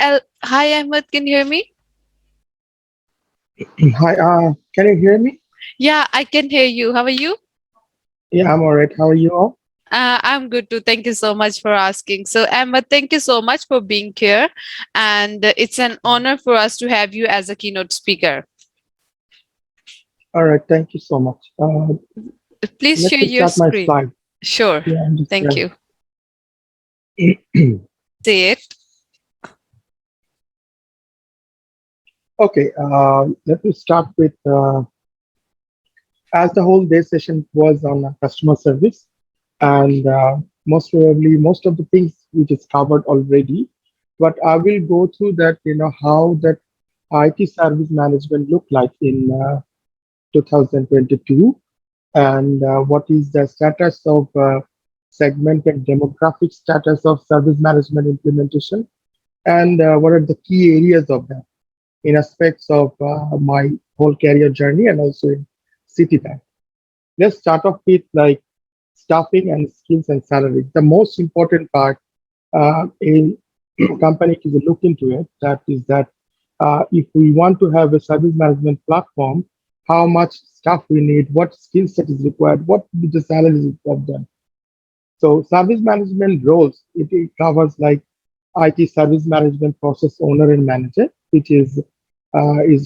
Hi, Ahmed. Can you hear me? Hi, can you hear me? Yeah, I can hear you. How are you? Yeah, I'm all right. How are you all? I'm good too. Thank you so much for asking. So, Ahmed, thank you so much for being here. And it's an honor for us to have you as a keynote speaker. All right, thank you so much. Please Let share me your start my screen. slide. Sure. Yeah, I'm just Thank there. you. Say it. Okay, let me start with as the whole day session was on customer service, and most probably most of the things we just covered already. But I will go through that, how that IT service management look like in 2022, and what is the status of segment and demographic status of service management implementation, and what are the key areas of that in aspects of my whole career journey and also in Citibank. Let's start off with like staffing and skills and salary. The most important part a company is look into it. That is that if we want to have a service management platform, how much staff we need, what skill set is required, what will be the salaries of them. So service management roles, it covers like IT service management process owner and manager, which is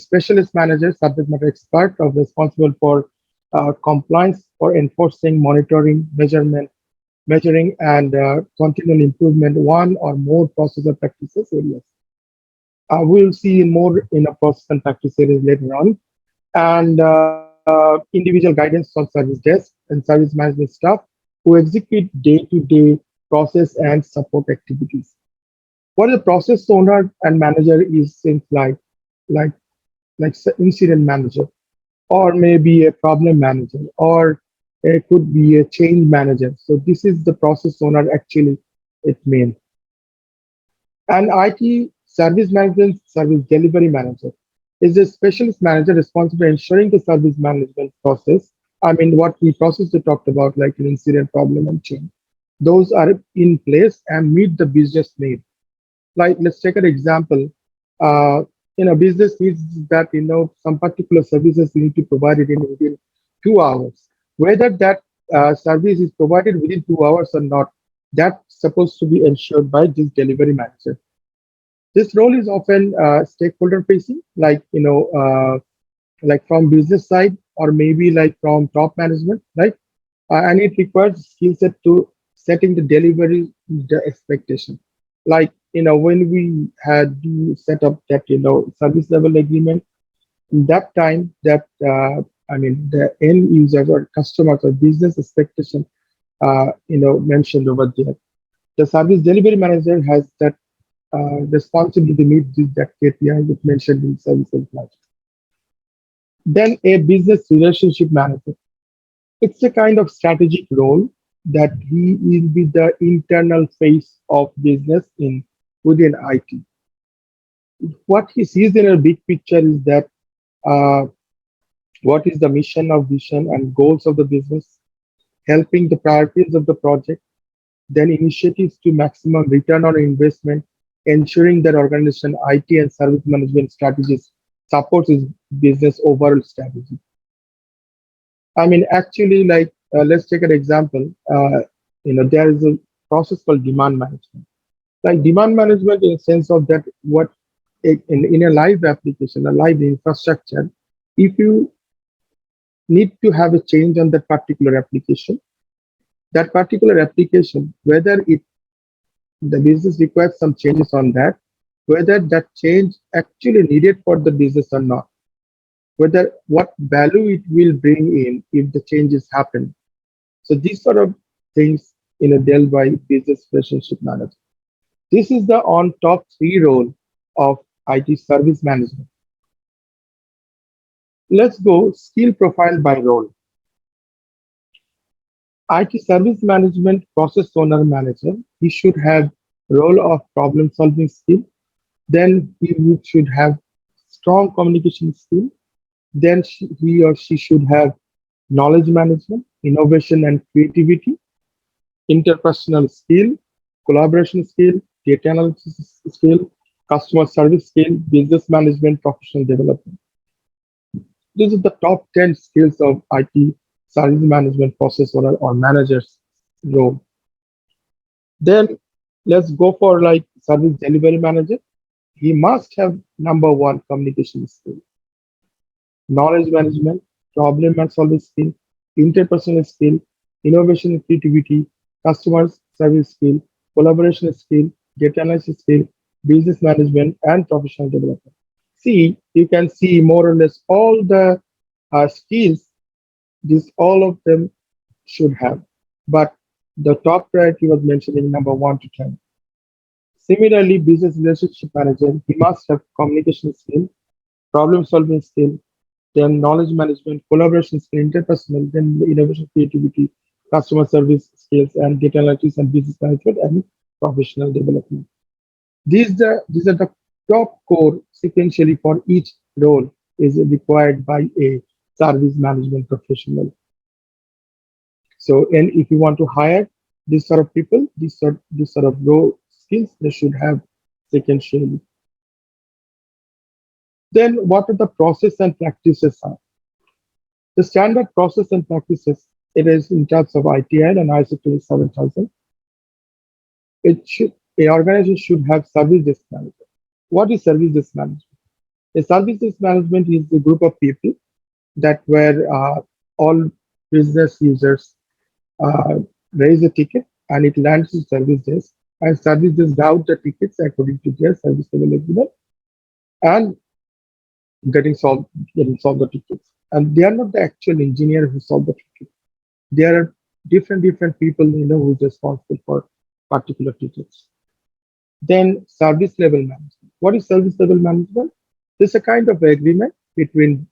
specialist manager, subject matter expert of responsible for compliance for enforcing, monitoring, measuring and continual improvement one or more process or practices areas. We'll see more in a process and practice areas later on. And individual guidance on service desk and service management staff who execute day-to-day process and support activities. What the process owner and manager is things like incident manager, or maybe a problem manager, or it could be a change manager. So this is the process owner actually it means. And IT service management service delivery manager is a specialist manager responsible for ensuring the service management process. I mean, what we process we talked about, like an incident, problem, and change. Those are in place and meet the business need. Like, let's take an example. Uh, business needs that some particular services we need to provide it in within 2 hours. Whether that service is provided within 2 hours or not, that's supposed to be ensured by this delivery manager. This role is often stakeholder facing, like from business side or maybe like from top management, right? And it requires skill set to setting the delivery the expectation. Like when we had to set up that service level agreement, that time that the end users or customers or business expectation mentioned over there. The service delivery manager has that responsibility to meet that KPI which mentioned in service employees. Then a business relationship manager. It's a kind of strategic role that he will be the internal face of business in within IT. What he sees in a big picture is that uh, what is the mission of vision and goals of the business, helping the priorities of the project, then initiatives to maximum return on investment, ensuring that organization IT and service management strategies supports its business overall strategy. I mean, actually, like let's take an example. There is a process called demand management. Like demand management, in the sense of that, in a live application, a live infrastructure, if you need to have a change on that particular application, whether it the business requires some changes on that, whether that change actually needed for the business or not, whether what value it will bring in if the changes happen. So these sort of things dealt by business relationship manager. This is the on top three role of IT service management. Let's go skill profile by role. IT service management process owner manager. He should have role of problem solving skill. Then should have strong communication skill. Then he or she should have knowledge management, innovation and creativity, interpersonal skill, collaboration skill, data analysis skill, customer service skill, business management, professional development. These are the top 10 skills of IT service management process owner or manager's role. Then let's go for like service delivery manager. He must have number one communication skill, knowledge management, problem and solving skill, interpersonal skill, innovation and creativity, customer service skill, collaboration skill, data analysis skill, business management, and professional development. See, you can see more or less all the skills, these all of them should have. But the top priority was mentioning number 1 to 10. Similarly, business relationship manager, he must have communication skill, problem solving skill, then knowledge management, collaboration skill, interpersonal, then innovation, creativity, customer service skills, and data analytics and business management and professional development. These are the top core sequentially for each role is required by a service management professional. So, and if you want to hire this sort of people, this sort of role skills, they should have sequentially. Then, what are the process and practices are? The standard process and practices, it is in terms of ITIL and ISO 27000. It should a organization should have service desk manager. What is service desk management? A service desk management is a group of people that where all business users uh, raise a ticket and it lands in service desk, and service desk route the tickets according to their service level agreement and getting solved getting solved the tickets. And they are not the actual engineer who solved the ticket. There are different people who's responsible for particular tickets. Then service level management. What is service level management? This is a kind of agreement between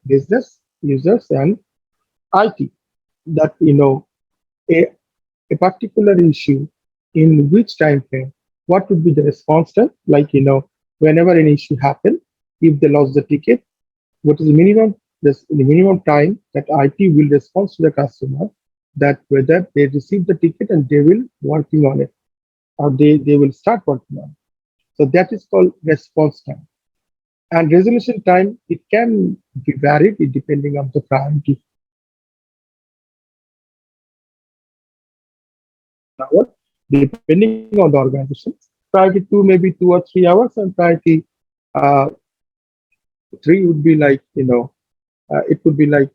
business users and IT that a, a particular issue in which time frame, what would be the response time? Like whenever an issue happen, if they lost the ticket, what is the minimum time that IT will respond to the customer, that whether they receive the ticket and they will working on it, or they will start working on it. So that is called response time. And resolution time, it can be varied depending on the priority. Depending on the organization. Priority 2 maybe 2 or 3 hours, and priority uh, 3 would be like it could be like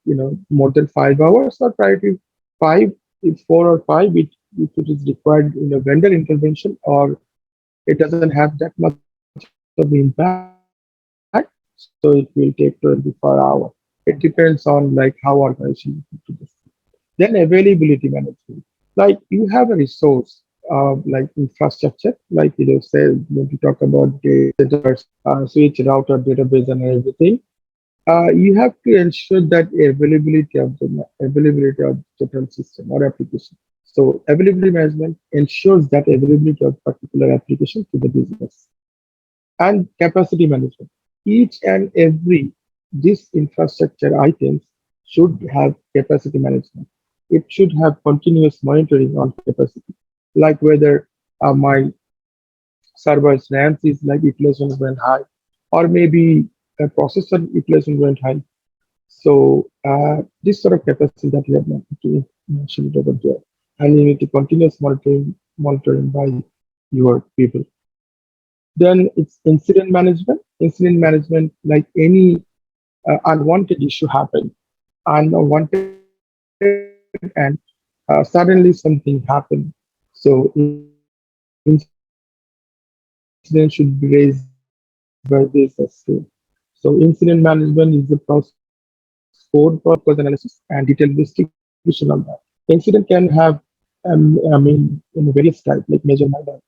more than 5 hours, or priority 5 is 4 or 5 if it is required vendor intervention, or it doesn't have that much of impact, so it will take 24 hours. It depends on like how organization is into this. Then availability management, like you have a resource like infrastructure, like say when we talk about data centers, switch router, database, and everything. You have to ensure that availability of total system or application. So availability management ensures that availability of particular application to the business. And capacity management. Each and every this infrastructure items should have capacity management. It should have continuous monitoring on capacity, like whether my server's RAM is like utilization went high, or maybe a processor utilization went high. So this sort of capacity that you have mentioned over there, and you need to continuous monitoring by your people. Then it's incident management. Incident management, like any unwanted issue happen, unwanted, and suddenly something happened. So incident should be raised by business too. So incident management is the process code for analysis and detailed investigation on that. Incident can have I mean, in various types, like major, minor,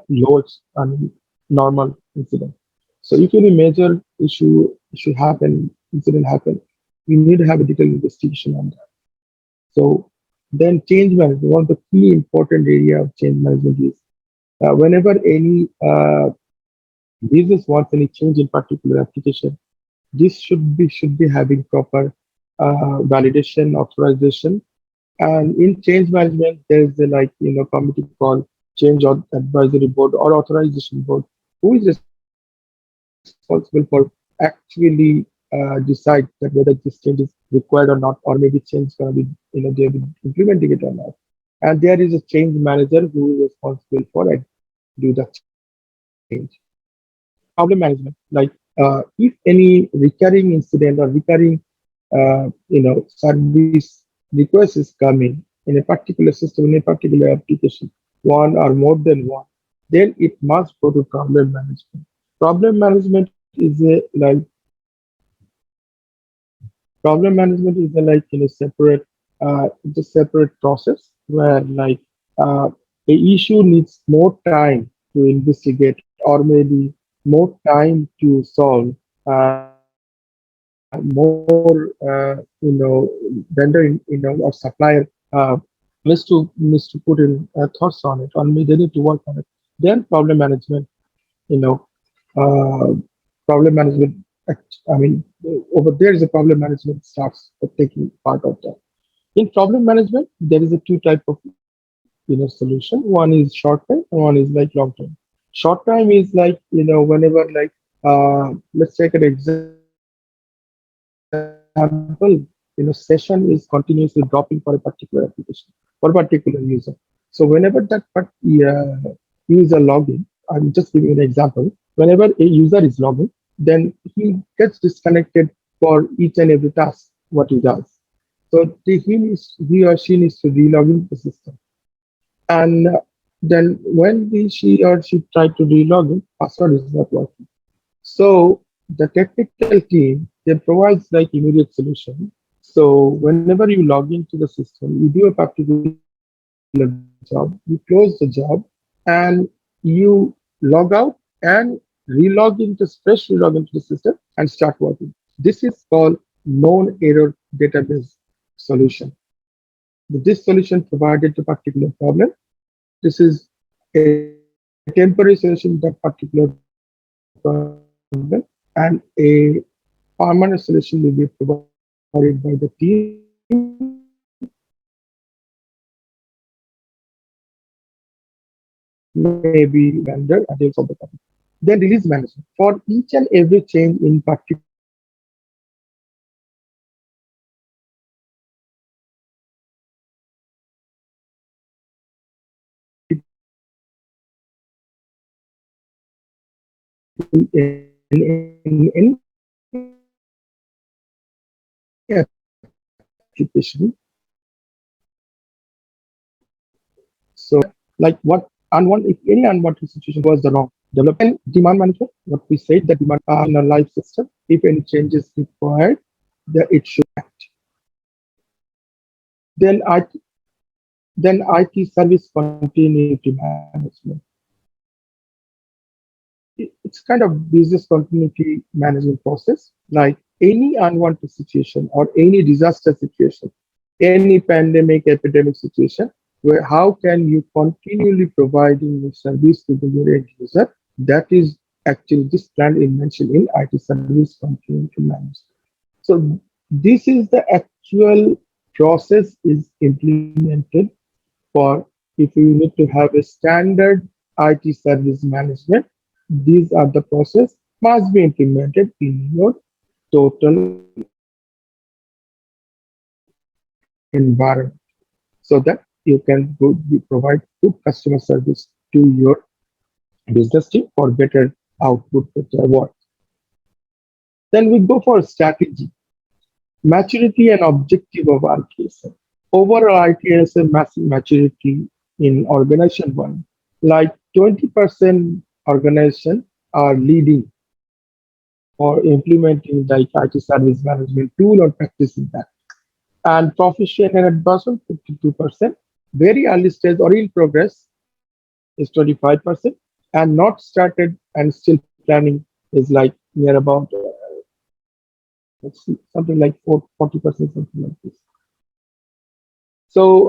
loads, I mean, normal incident. So if any major issue happen, incident happen, we need to have a detailed investigation on that. So then change management, one of the key important area of change management is whenever any business wants any change in particular application, this should be having proper validation, authorization. And in change management, there is a like committee called advisory board or authorization board. who is responsible for actually decide that whether this change is required or not, or maybe change gonna be, they will implementing it or not. And there is a change manager who is responsible for it, do the change. Problem management, like if any recurring incident or recurring service request is coming in a particular system, in a particular application, one or more than one, then it must go to problem management. Problem management is a problem management is a separate it's a separate process where a issue needs more time to investigate, or maybe more time to solve, more vendor or supplier needs to put in thoughts on it, or maybe they need to work on it. Then problem management, you know uh, problem management I mean, over there is a problem management starts taking part of that. In problem management there is a two type of solution. One is short term and one is like long term. Short time is like, whenever let's take an example, session is continuously dropping for a particular application, for a particular user. So whenever user login, I'm just giving you an example. Whenever a user is logging, then he gets disconnected for each and every task what he does. So he or she needs to relog in the system. And then when she or she tried to relog in, password is not working. So the technical team, they provides like immediate solution. So whenever you log into the system, you do a particular job, you close the job, and you log out and relog into fresh relog into the system and start working. This is called known error database solution. This solution provided a particular problem. This is a temporary solution to that particular problem, and a permanent solution will be provided by the team, maybe vendor and deals of the company. Then release management. For each and every change in particular application, or each and every change in particular So like what if any unwanted situation goes the wrong, develop then demand management, what we said that demand in a live system, if any changes required, that it should act. Then IT service continuity management. It's kind of business continuity management process, like any unwanted situation or any disaster situation, any pandemic, epidemic situation, where how can you continually providing your service to the your end user? That is actually this plan is mentioned in IT service continuity management. So this is the actual process is implemented for if you need to have a standard IT service management. These are the process must be implemented in your total environment so that you can provide good customer service to your business team for better output, better work. Then we go for strategy, maturity and objective of ITSM. Overall, ITSM massive maturity in organization one, like 20% organization are leading or implementing like IT service management tool or practicing that. And proficient and advanced 52%. Very early stage or in progress is 25%, and not started and still planning is like near about let's see, something like 40%, something like this. So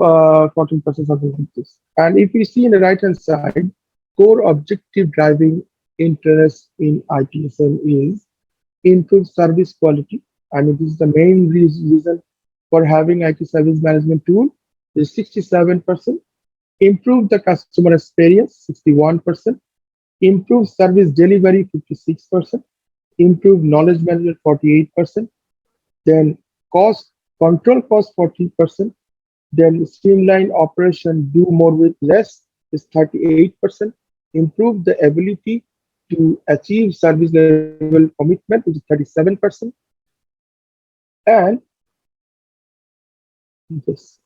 14%, something like this. And if you see in the right hand side, core objective driving interest in ITSM is improve service quality. I mean, this is the main reason for having IT service management tool is 67%. Improve the customer experience, 61%. Improved service delivery 56%, improved knowledge management 48%, then cost control cost 40%, then streamline operation, do more with less is 38%, improve the ability to achieve service level commitment, which is 37%, and this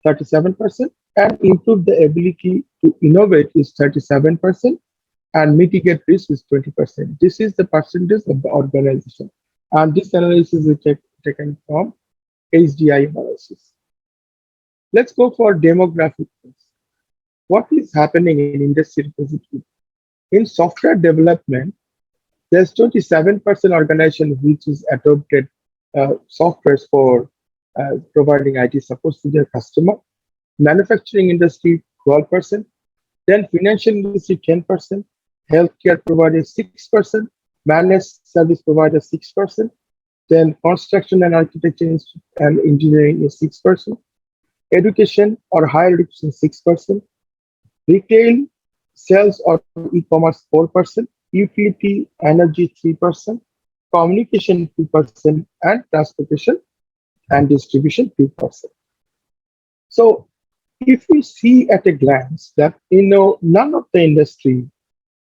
37%, and improve the ability to innovate is 37%, and mitigate risk is 20%. This is the percentage of the organization. And this analysis is taken from HDI analysis. Let's go for demographics. What is happening in industry presently? In software development, there's 27% organization which is adopted softwares for providing IT support to their customer. Manufacturing industry 12%, then financial industry 10%, healthcare providers 6%, managed service providers 6%, then construction and architecture and engineering is 6%, education or higher education 6%, retail, sales or e-commerce 4%, utility, energy 3%, communication 2%, and transportation and distribution 2%. So if we see at a glance that none of the industry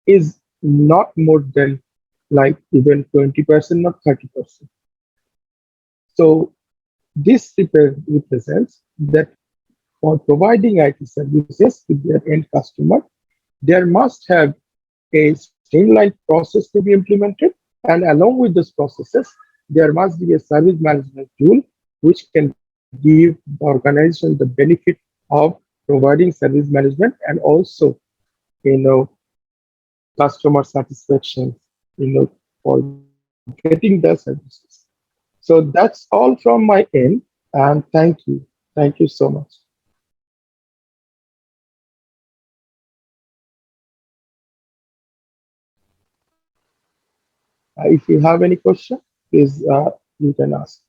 is not more than like even 20%, not 30%. So this represents that for providing IT services to their end customer, there must have a streamlined process to be implemented, and along with those processes, there must be a service management tool which can give the organization the benefit of providing service management and also, you know, customer satisfaction, for getting the services. So that's all from my end, and thank you. Thank you so much. If you have any question, please you can ask.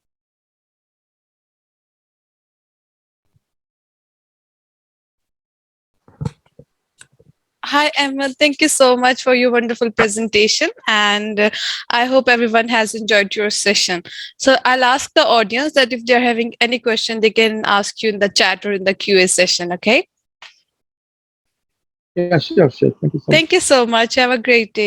Hi, Ahmed. Thank you so much for your wonderful presentation. And I hope everyone has enjoyed your session. So I'll ask the audience that if they're having any question, they can ask you in the chat or in the QA session. Okay. Yeah, sure, sure. Thank you so much. Thank you so much. Have a great day.